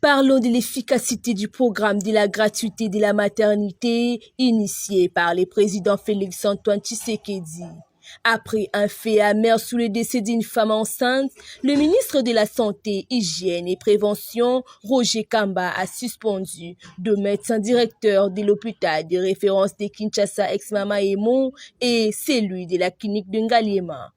Parlons de l'efficacité du programme de la gratuité de la maternité initié par le président Félix-Antoine Tshisekedi. Après un fait amer sous le décès d'une femme enceinte, le ministre de la Santé, Hygiène et Prévention, Roger Kamba, a suspendu deux médecins directeurs de l'hôpital de référence de Kinshasa ex-Mama Emo et celui de la clinique de Ngaliema.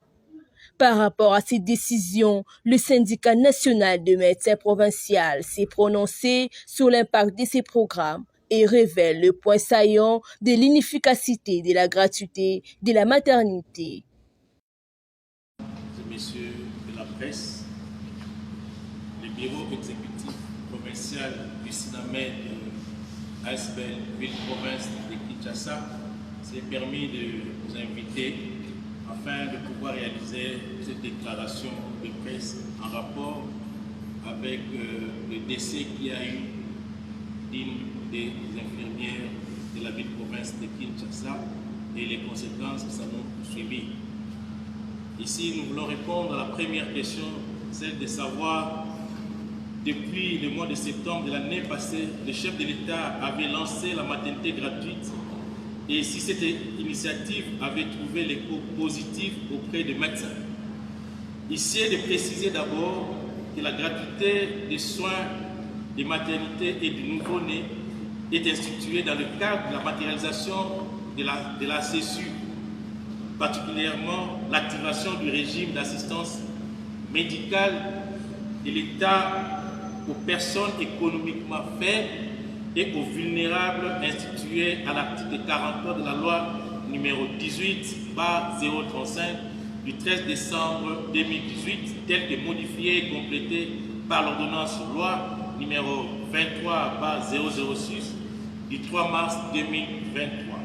Par rapport à ces décisions, le syndicat national de médecins provinciaux s'est prononcé sur l'impact de ces programmes et révèle le point saillant de l'inefficacité de la gratuité de la maternité. Messieurs de la presse, le bureau exécutif provincial du SINAMED ASBEL, ville-province de Kinshasa, s'est permis de vous inviter afin de pouvoir réaliser cette déclaration de presse en rapport avec le décès qu'il y a eu d'une des infirmières de la ville-province de Kinshasa et les conséquences que ça a suivi. Ici, nous voulons répondre à la première question, celle de savoir, depuis le mois de septembre de l'année passée, le chef de l'État avait lancé la maternité gratuite et si cette initiative avait trouvé l'écho positif auprès des médecins. Ici est de préciser d'abord que la gratuité des soins de maternité et du nouveau-né est instituée dans le cadre de la matérialisation de la CESU, particulièrement l'activation du régime d'assistance médicale de l'État aux personnes économiquement faibles et aux vulnérables institués à l'article 43 de la loi numéro 18/035 du 13 décembre 2018, tel que modifié et complété par l'ordonnance loi numéro 23/006 du 3 mars 2023.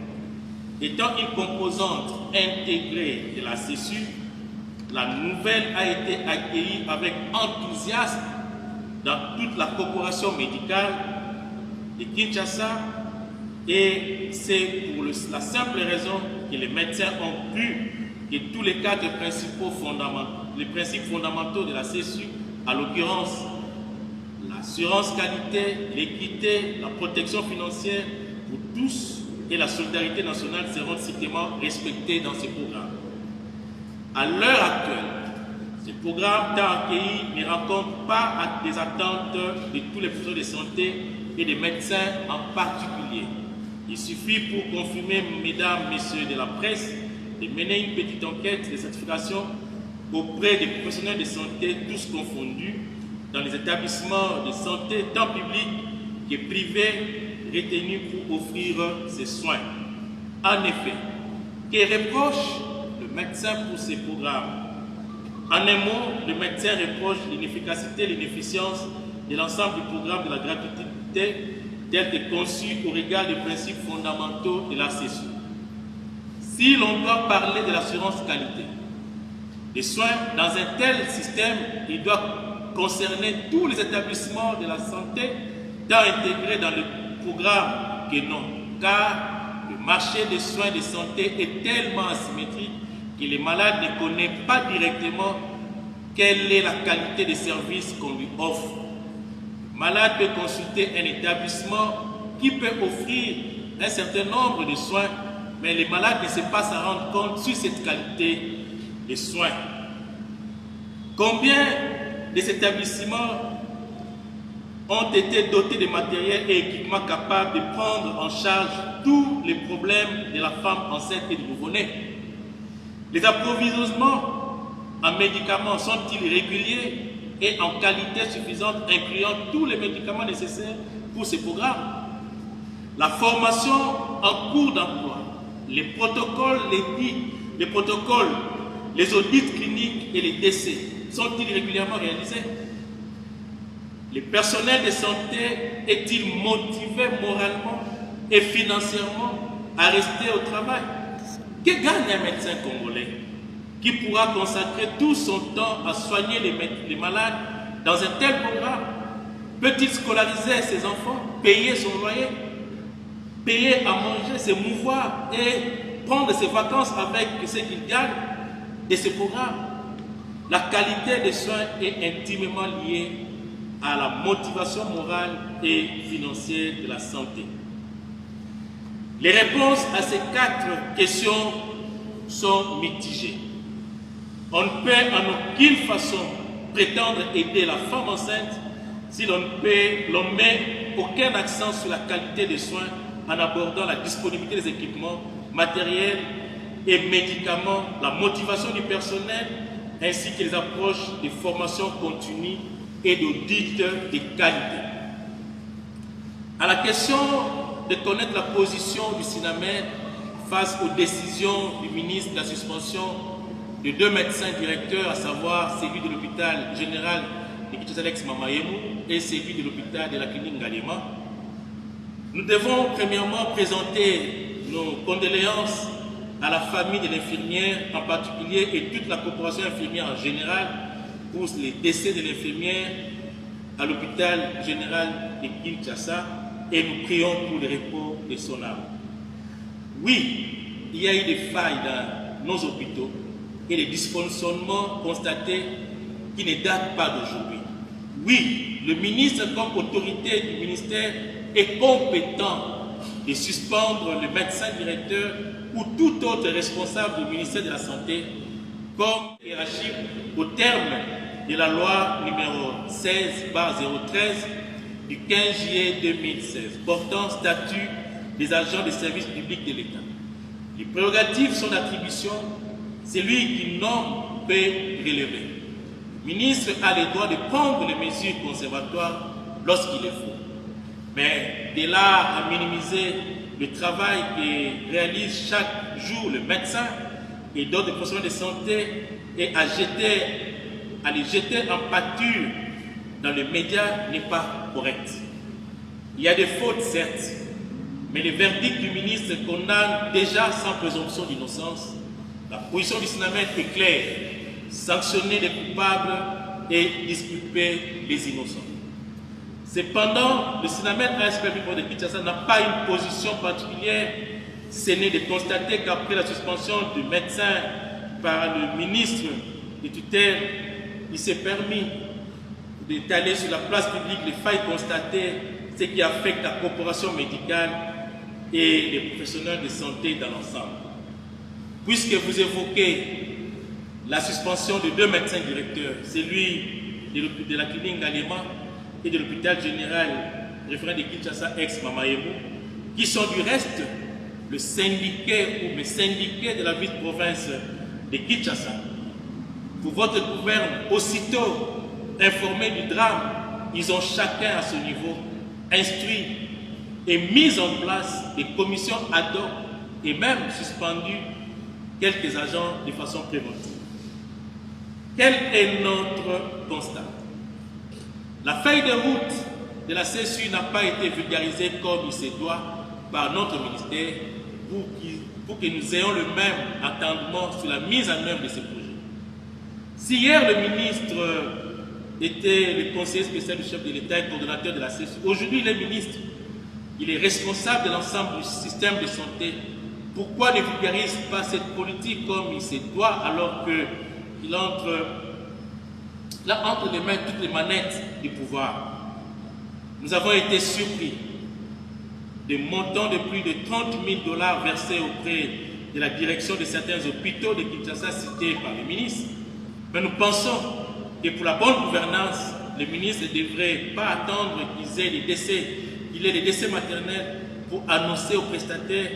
Étant une composante intégrée de la CESU, la nouvelle a été accueillie avec enthousiasme dans toute la corporation médicale de Kinshasa et c'est pour la simple raison que les médecins ont cru que tous les quatre principes fondamentaux de la CESU, à l'occurrence l'assurance qualité, l'équité, la protection financière pour tous et la solidarité nationale seront strictement respectés dans ce programme. À l'heure actuelle, ce programme tant accueilli ne rencontre pas des attentes de tous les professionnels de santé et des médecins en particulier. Il suffit pour confirmer, mesdames, messieurs de la presse, de mener une petite enquête de certification auprès des professionnels de santé, tous confondus, dans les établissements de santé tant publics que privés retenus pour offrir ces soins. En effet, que reproche le médecin pour ces programmes? En un mot, le médecin reproche l'inefficacité et l'inefficience de l'ensemble du programme de la gratuité tel que conçu au regard des principes fondamentaux de la CESU. Si l'on doit parler de l'assurance qualité des soins, dans un tel système, il doit concerner tous les établissements de la santé, tant intégrés dans le programme que non, car le marché des soins de santé est tellement asymétrique que les malades ne connaissent pas directement quelle est la qualité des services qu'on lui offre. Le malade peut consulter un établissement qui peut offrir un certain nombre de soins, mais les malades ne savent pas s'en rendre compte sur cette qualité de soins. Combien des établissements ont été dotés de matériel et équipements capables de prendre en charge tous les problèmes de la femme enceinte et du nouveau-né? Les approvisionnements en médicaments sont-ils réguliers et en qualité suffisante, incluant tous les médicaments nécessaires pour ce programme? La formation en cours d'emploi, les protocoles, les audits cliniques et les décès sont-ils régulièrement réalisés? Le personnel de santé est-il motivé moralement et financièrement à rester au travail? Que gagne un médecin congolais qui pourra consacrer tout son temps à soigner les malades dans un tel programme? Peut-il scolariser ses enfants, payer son loyer, payer à manger, se mouvoir et prendre ses vacances avec ce qu'il gagne de ce programme? La qualité des soins est intimement liée à la motivation morale et financière de la santé. Les réponses à ces 4 questions sont mitigées. On ne peut en aucune façon prétendre aider la femme enceinte si l'on ne met aucun accent sur la qualité des soins en abordant la disponibilité des équipements, matériels et médicaments, la motivation du personnel, ainsi que les approches de formation continue et d'audit de qualité. À la question de connaître la position du SINAMED face aux décisions du ministre de la suspension de 2 médecins directeurs, à savoir celui de l'hôpital général de Kinshasa Alex Mamayemu et celui de l'hôpital de la clinique Ngalema, nous devons premièrement présenter nos condoléances à la famille de l'infirmière en particulier et toute la corporation infirmière en général pour les décès de l'infirmière à l'hôpital général de Kinshasa et nous prions pour le repos de son âme. Oui, il y a eu des failles dans nos hôpitaux et des dysfonctionnements constatés qui ne datent pas d'aujourd'hui. Oui, le ministre comme autorité du ministère est compétent de suspendre le médecin directeur ou tout autre responsable du ministère de la Santé comme hiérarchie au terme de la loi numéro 16/013 du 15 juillet 2016 portant statut des agents des services publics de l'État. Les prérogatives sont d'attribution, celui qui nomme peut relever. Le ministre a le droit de prendre les mesures conservatoires lorsqu'il le faut. Mais de là à minimiser le travail que réalise chaque jour le médecin et d'autres professionnels de santé et à les jeter en pâture dans les médias n'est pas correct. Il y a des fautes, certes, mais le verdict du ministre condamne déjà sans présomption d'innocence. La position du SINAMED est claire, sanctionner les coupables et disculper les innocents. Cependant, le SINAMED ASP de Kinshasa n'a pas une position particulière. Ce n'est de constater qu'après la suspension du médecin par le ministre de tutelle, il s'est permis d'étaler sur la place publique les failles constatées, ce qui affecte la corporation médicale et les professionnels de santé dans l'ensemble. Puisque vous évoquez la suspension de 2 médecins directeurs, celui de la clinique Ngalema et de l'hôpital général référent de Kinshasa ex-Mamayemu, qui sont du reste le syndiqué ou les syndiqués de la vice-province de Kinshasa. Pour votre gouverne, aussitôt informés du drame, ils ont chacun à ce niveau instruit et mis en place des commissions ad hoc et même suspendu quelques agents de façon préventive. Quel est notre constat? La feuille de route de la CSU n'a pas été vulgarisée comme il se doit par notre ministère pour que nous ayons le même entendement sur la mise en œuvre de ces projets. Si hier le ministre était le conseiller spécial du chef de l'État et coordonnateur de la CSU, aujourd'hui il est ministre, il est responsable de l'ensemble du système de santé. Pourquoi ne vulgarise pas cette politique comme il se doit alors qu'il entre les mains toutes les manettes du pouvoir? Nous avons été surpris des montants de plus de 30 000 $ versés auprès de la direction de certains hôpitaux de Kinshasa cités par le ministre. Mais nous pensons que pour la bonne gouvernance, le ministre ne devrait pas attendre qu'il ait des décès maternels pour annoncer aux prestataires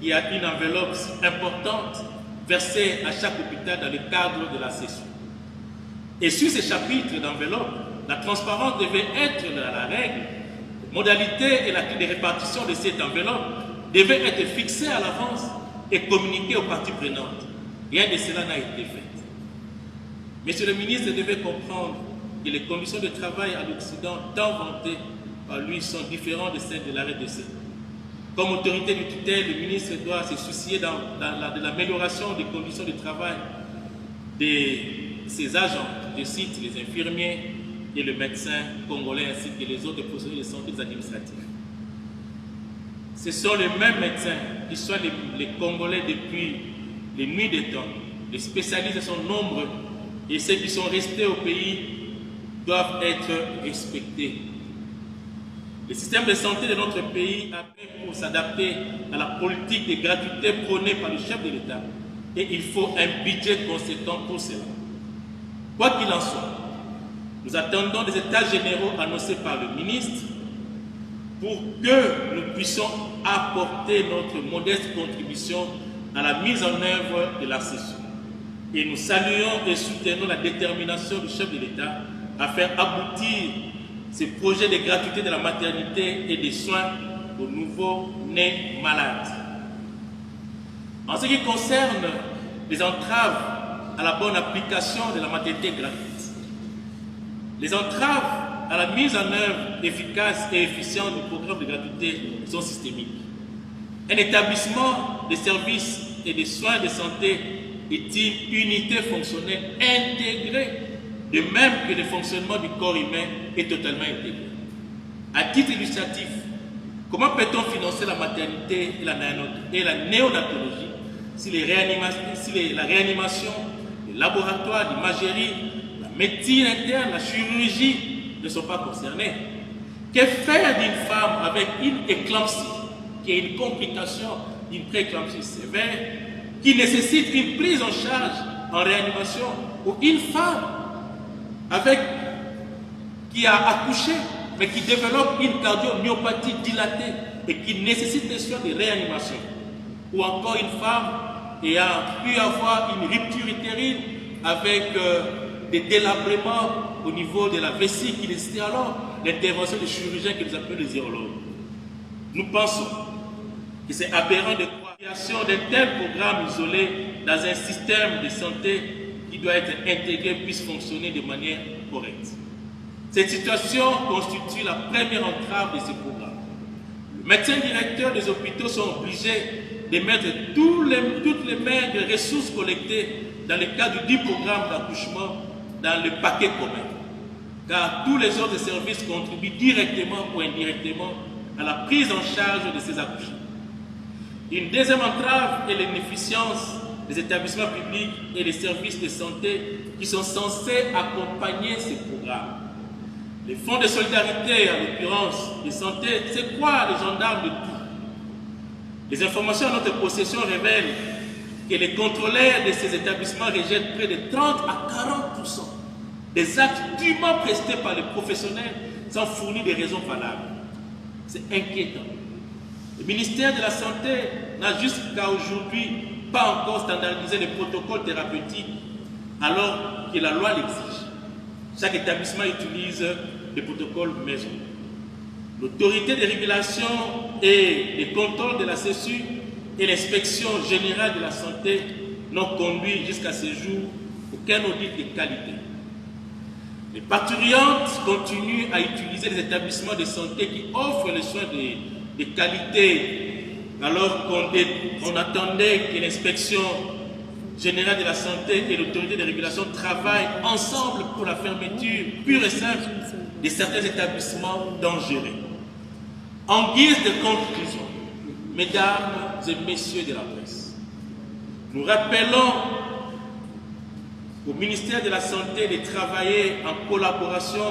qu'il y a une enveloppe importante versée à chaque hôpital dans le cadre de la session. Et sur ces chapitres d'enveloppe, la transparence devait être la règle. Les modalités et la clé de répartition de cette enveloppe devaient être fixées à l'avance et communiquées aux parties prenantes. Rien de cela n'a été fait. Monsieur le ministre devait comprendre que les conditions de travail à l'Occident, tant vantées par lui, sont différentes de celles de l'arrêt d'essai. Comme autorité du tutelle, le ministre doit se soucier de l'amélioration des conditions de travail de ses agents, je cite les infirmiers et le médecin congolais ainsi que les autres professionnels de santé administratifs. Ce sont les mêmes médecins qui sont les Congolais depuis les nuits des temps. Les spécialistes sont nombreux et ceux qui sont restés au pays doivent être respectés. Le système de santé de notre pays a fait pour s'adapter à la politique de gratuité prônée par le chef de l'État et il faut un budget conséquent pour cela. Quoi qu'il en soit, nous attendons des états généraux annoncés par le ministre pour que nous puissions apporter notre modeste contribution à la mise en œuvre de la session. Et nous saluons et soutenons la détermination du chef de l'État à faire aboutir ces projets de gratuité de la maternité et des soins aux nouveaux-nés malades. En ce qui concerne les entraves à la bonne application de la maternité gratuite, les entraves à la mise en œuvre efficace et efficiente du programme de gratuité sont systémiques. Un établissement de services et de soins de santé est une unité fonctionnelle intégrée, de même que le fonctionnement du corps humain est totalement intégré. À titre illustratif, comment peut-on financer la maternité et la néonatologie si la réanimation, les laboratoires, l'imagerie, la médecine interne, la chirurgie ne sont pas concernés? Que faire d'une femme avec une éclampsie, qui est une complication d'une prééclampsie sévère, qui nécessite une prise en charge en réanimation, ou une femme qui a accouché, mais qui développe une cardiomyopathie dilatée et qui nécessite des soins de réanimation, ou encore une femme ayant pu avoir une rupture utérine avec des délabrements au niveau de la vessie qui nécessitait alors l'intervention des chirurgiens que nous appelons les urologues. Nous pensons que c'est aberrant de croire la création d'un tel programme isolé dans un système de santé qui doit être intégré puisse fonctionner de manière correcte. Cette situation constitue la première entrave de ce programme. Les médecins directeurs des hôpitaux sont obligés de mettre toutes les maigres ressources collectées dans le cadre du programme d'accouchement dans le paquet commun, car tous les autres services contribuent directement ou indirectement à la prise en charge de ces accouchements. Une deuxième entrave est l'inefficience des établissements publics et des services de santé qui sont censés accompagner ces programmes. Les fonds de solidarité, en l'occurrence de santé, c'est quoi les gendarmes de tout? Les informations à notre possession révèlent que les contrôleurs de ces établissements rejettent près de 30 à 40% des actes dûment prestés par les professionnels sans fournir des raisons valables. C'est inquiétant. Le ministère de la Santé n'a jusqu'à aujourd'hui pas encore standardisé les protocoles thérapeutiques alors que la loi l'exige. Chaque établissement utilise des protocoles maison. L'autorité de régulation et de contrôle de la CESU et l'inspection générale de la santé n'ont conduit jusqu'à ce jour aucun audit de qualité. Les parturiantes continuent à utiliser les établissements de santé qui offrent les soins de qualité alors qu'on attendait que l'inspection générale de la santé et l'autorité de régulation travaillent ensemble pour la fermeture pure et simple de certains établissements dangereux. En guise de conclusion, mesdames et messieurs de la presse, nous rappelons au ministère de la Santé de travailler en collaboration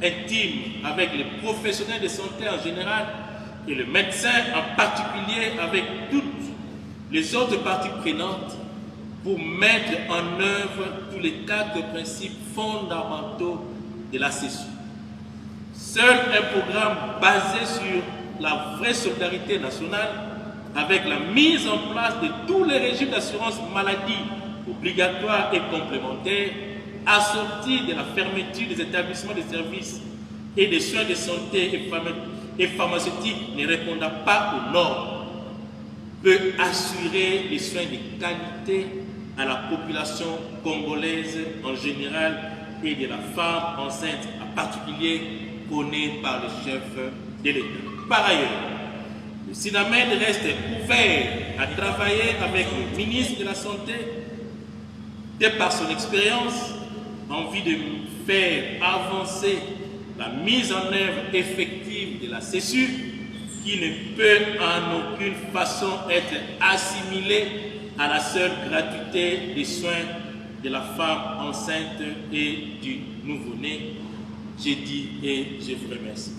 intime avec les professionnels de santé en général et le médecin en particulier avec toutes les autres parties prenantes pour mettre en œuvre tous les 4 principes fondamentaux de la session. Seul un programme basé sur la vraie solidarité nationale, avec la mise en place de tous les régimes d'assurance maladie obligatoires et complémentaires, assortis de la fermeture des établissements de services et des soins de santé et pharmaceutiques ne répondant pas aux normes, peut assurer les soins de qualité à la population congolaise en général et de la femme enceinte en particulier, connue par le chef de l'État. Par ailleurs, le SINAMED reste ouvert à travailler avec le ministre de la Santé, de par son expérience, en vue de faire avancer la mise en œuvre effective de la CESU, qui ne peut en aucune façon être assimilée à la seule gratuité des soins de la femme enceinte et du nouveau-né, J'ai dit et je vous remercie.